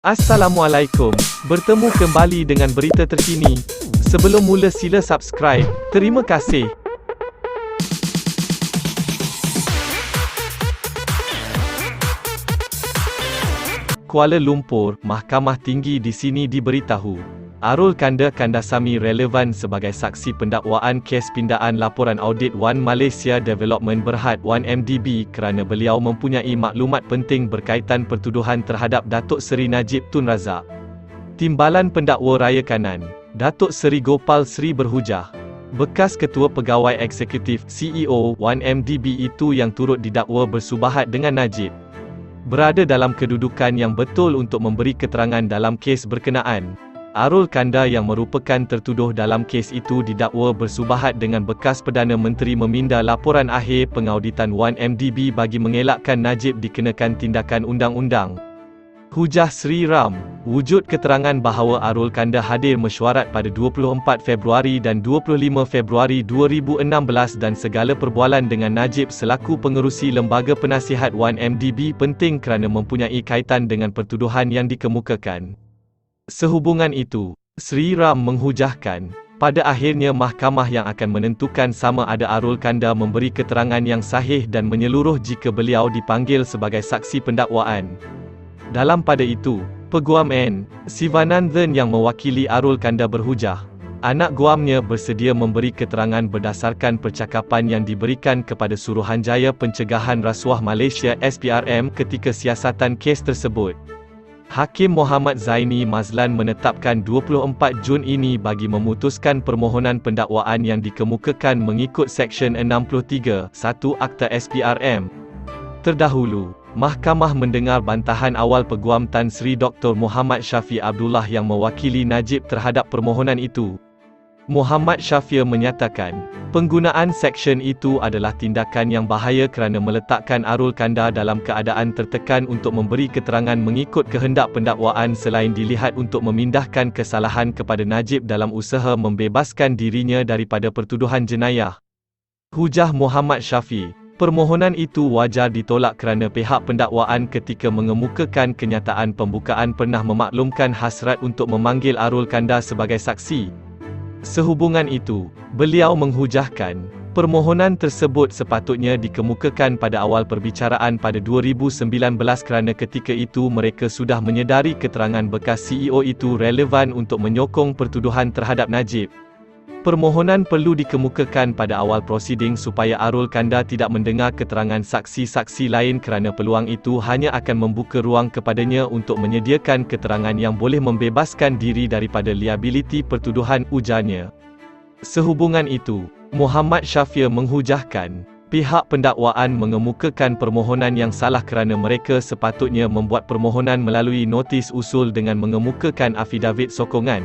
Assalamualaikum, bertemu kembali dengan berita terkini. Sebelum mula sila subscribe, terima kasih. Kuala Lumpur, Mahkamah Tinggi di sini diberitahu, Arul Kanda Kandasamy relevan sebagai saksi pendakwaan kes pindaan laporan audit One Malaysia Development Berhad 1MDB kerana beliau mempunyai maklumat penting berkaitan pertuduhan terhadap Datuk Seri Najib Tun Razak. Timbalan Pendakwa Raya Kanan, Datuk Seri Gopal Sri berhujah, bekas Ketua Pegawai Eksekutif CEO 1MDB itu yang turut didakwa bersubahat dengan Najib, berada dalam kedudukan yang betul untuk memberi keterangan dalam kes berkenaan. Arul Kanda yang merupakan tertuduh dalam kes itu didakwa bersubahat dengan bekas Perdana Menteri meminda laporan akhir pengauditan 1MDB bagi mengelakkan Najib dikenakan tindakan undang-undang. Hujah Sri Ram, wujud keterangan bahawa Arul Kanda hadir mesyuarat pada 24 Februari dan 25 Februari 2016 dan segala perbualan dengan Najib selaku pengerusi Lembaga Penasihat 1MDB penting kerana mempunyai kaitan dengan pertuduhan yang dikemukakan. Sehubungan itu, Sri Ram menghujahkan, pada akhirnya mahkamah yang akan menentukan sama ada Arul Kanda memberi keterangan yang sahih dan menyeluruh jika beliau dipanggil sebagai saksi pendakwaan. Dalam pada itu, Peguam N. Sivananthan yang mewakili Arul Kanda berhujah, anak guamnya bersedia memberi keterangan berdasarkan percakapan yang diberikan kepada Suruhanjaya Pencegahan Rasuah Malaysia SPRM ketika siasatan kes tersebut. Hakim Muhammad Zaini Mazlan menetapkan 24 Jun ini bagi memutuskan permohonan pendakwaan yang dikemukakan mengikut Seksyen 63(1) Akta SPRM. Terdahulu, mahkamah mendengar bantahan awal Peguam Tan Sri Dr. Muhammad Shafie Abdullah yang mewakili Najib terhadap permohonan itu. Muhammad Shafie menyatakan, penggunaan seksyen itu adalah tindakan yang bahaya kerana meletakkan Arul Kanda dalam keadaan tertekan untuk memberi keterangan mengikut kehendak pendakwaan selain dilihat untuk memindahkan kesalahan kepada Najib dalam usaha membebaskan dirinya daripada pertuduhan jenayah. Hujah Muhammad Shafie, permohonan itu wajar ditolak kerana pihak pendakwaan ketika mengemukakan kenyataan pembukaan pernah memaklumkan hasrat untuk memanggil Arul Kanda sebagai saksi. Sehubungan itu, beliau menghujahkan, permohonan tersebut sepatutnya dikemukakan pada awal perbicaraan pada 2019 kerana ketika itu mereka sudah menyedari keterangan bekas CEO itu relevan untuk menyokong pertuduhan terhadap Najib. Permohonan perlu dikemukakan pada awal prosiding supaya Arul Kanda tidak mendengar keterangan saksi-saksi lain kerana peluang itu hanya akan membuka ruang kepadanya untuk menyediakan keterangan yang boleh membebaskan diri daripada liabiliti pertuduhan, ujarnya. Sehubungan itu, Muhammad Shafie menghujahkan, pihak pendakwaan mengemukakan permohonan yang salah kerana mereka sepatutnya membuat permohonan melalui notis usul dengan mengemukakan afidavit sokongan.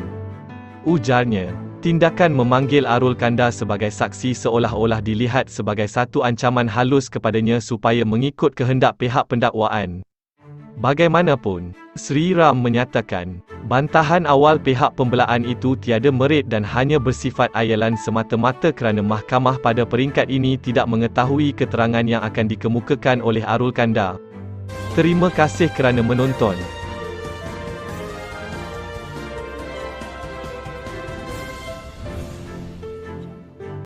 Ujarnya, tindakan memanggil Arul Kanda sebagai saksi seolah-olah dilihat sebagai satu ancaman halus kepadanya supaya mengikut kehendak pihak pendakwaan. Bagaimanapun, Sri Ram menyatakan, bantahan awal pihak pembelaan itu tiada merit dan hanya bersifat ayalan semata-mata kerana mahkamah pada peringkat ini tidak mengetahui keterangan yang akan dikemukakan oleh Arul Kanda. Terima kasih kerana menonton.